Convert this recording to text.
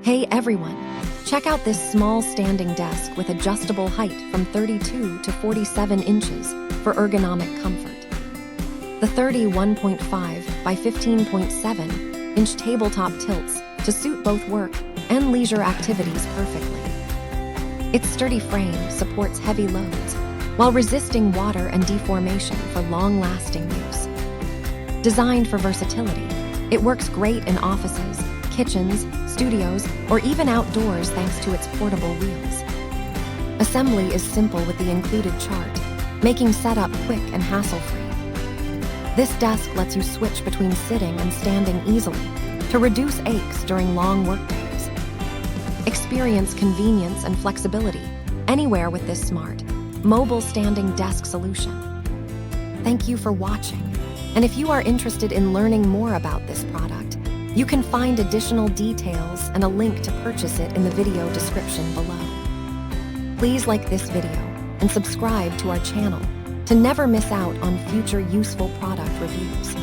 Hey everyone, check out this small standing desk with adjustable height from 32 to 47 inches for ergonomic comfort. The 31.5 by 15.7 inch tabletop tilts to suit both work and leisure activities perfectly. Its sturdy frame supports heavy loads while resisting water and deformation for long-lasting use. Designed for versatility, it works great in offices, kitchens, studios, or even outdoors thanks to its portable wheels. Assembly is simple with the included chart, making setup quick and hassle-free. This desk lets you switch between sitting and standing easily to reduce aches during long work days. Experience convenience and flexibility anywhere with this smart, mobile standing desk solution. Thank you for watching, and if you are interested in learning more about this product, you can find additional details and a link to purchase it in the video description below. Please like this video and subscribe to our channel to never miss out on future useful product reviews.